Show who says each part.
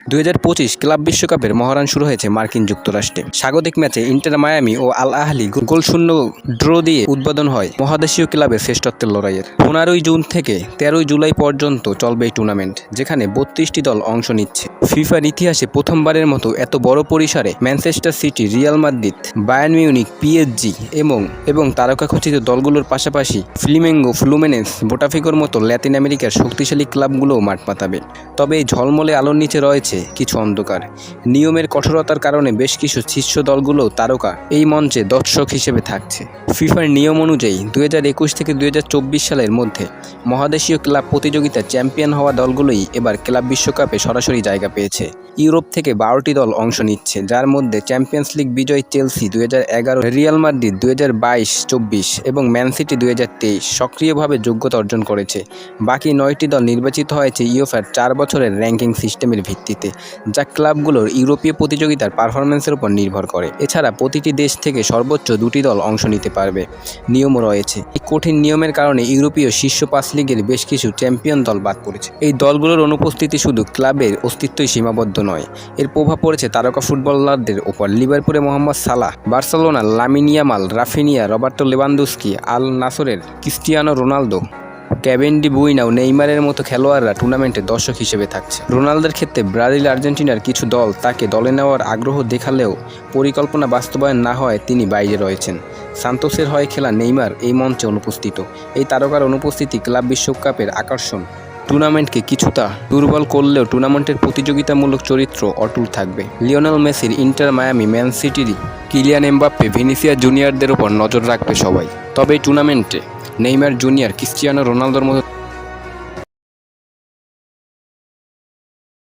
Speaker 1: 2025 club বিশ্বকাপের মহড়ান শুরু হয়েছে মার্কিন যুক্তরাষ্ট্রে। স্বাগতিক ম্যাচে ইন্টার মায়ামি ও আল আহলি গোলশূন্য ড্র দিয়ে উদ্বোধন হয় মহাদেশীয় ক্লাবের শ্রেষ্ঠত্বের লড়াইয়ের। 15 জুন থেকে 13 জুলাই পর্যন্ত চলবে এই টুর্নামেন্ট, যেখানে 32টি দল অংশ নিচ্ছে। ফিফার ইতিহাসে প্রথমবারের মতো এত বড় পরিসরে Manchester city, Real Madrid, Bayern Munich, PSG এবং তারকাখচিত দলগুলোর পাশাপাশি ফ্লামেঙ্গো, ফ্লুমিনেন্স, বোটাফিগোর মতো ল্যাতিন আমেরিকার শক্তিশালী ক্লাবগুলোও মাঠ পাতাবে। তবে এই ঝলমলে আলোর নিচে রয়েছে কিছু অন্ধকার। নিয়মের কঠোরতার কারণে বেশ কিছু শীর্ষ দলগুলো তারকা এই মঞ্চে দর্শক হিসেবে থাকছে। ফিফার নিয়ম অনুযায়ী 2021 থেকে 2024 সালের মধ্যে মহাদেশীয় ক্লাব প্রতিযোগিতায় চ্যাম্পিয়ন হওয়া দলগুলোই এবার ক্লাব বিশ্বকাপে সরাসরি জায়গা পেয়েছে। ইউরোপ থেকে 12টি দল অংশ নিচ্ছে, যার মধ্যে চ্যাম্পিয়ন্স লিগ বিজয়ী চেলসি 2011, রিয়াল মাদ্রিদ 2022-24 এবং ম্যান সিটি 2023 সক্রিয়ভাবে যোগ্যতা অর্জন করেছে। বাকি 9টি দল নির্বাচিত হয়েছে ইউএফার 4 বছরের র্যাঙ্কিং সিস্টেমের ভিত্তিতে, যা ক্লাবগুলোর ইউরোপীয় প্রতিযোগিতার পারফরম্যান্সের উপর নির্ভর করে। এছাড়া প্রতিটি দেশ থেকে সর্বোচ্চ 2টি দল অংশ নিতে পারবে। নিয়মও রয়েছে। এই কঠিন নিয়মের কারণে ইউরোপীয় শীর্ষ 5 লিগের বেশ কিছু চ্যাম্পিয়ন দল বাদ পড়েছে। এই দলগুলোর অনুপস্থিতি শুধু ক্লাবের অস্তিত্বই সীমাবদ্ধ নয়, এর প্রভাব পড়েছে তারকা ফুটবলারদের ওপর। লিভারপুলে Mohamed Salah, Barcelona Lamine Yamal, Raphinha, Roberto Lewandowski, Al নাসরের Cristiano Ronaldo, Kevin De Bruyne ও নেইমারের মতো খেলোয়াড়রা টুর্নামেন্টে দর্শক হিসেবে থাকছে। রোনালদোর ক্ষেত্রে ব্রাজিল, আর্জেন্টিনার কিছু দল তাকে দলে নেওয়ার আগ্রহ দেখালেও পরিকল্পনা বাস্তবায়ন না হয় তিনি বাইরে রয়েছেন। সান্তোসের হয়ে খেলা নেইমার এই মঞ্চে অনুপস্থিত। এই তারকার অনুপস্থিতি ক্লাব বিশ্বকাপের আকর্ষণ টুর্নামেন্টকে কিছুটা দুর্বল করলেও টুর্নামেন্টের প্রতিযোগিতামূলক চরিত্র অটুট থাকবে। লিওনেল মেসির ইন্টার মায়ামি, ম্যান সিটির কিলিয়ান এমবাপ্পে, ভিনিসিয়াস জুনিয়রদের ওপর নজর রাখবে সবাই। তবে এই টুর্নামেন্টে নেইমার জুনিয়র, ক্রিস্টিয়ানো রোনালদোর মতো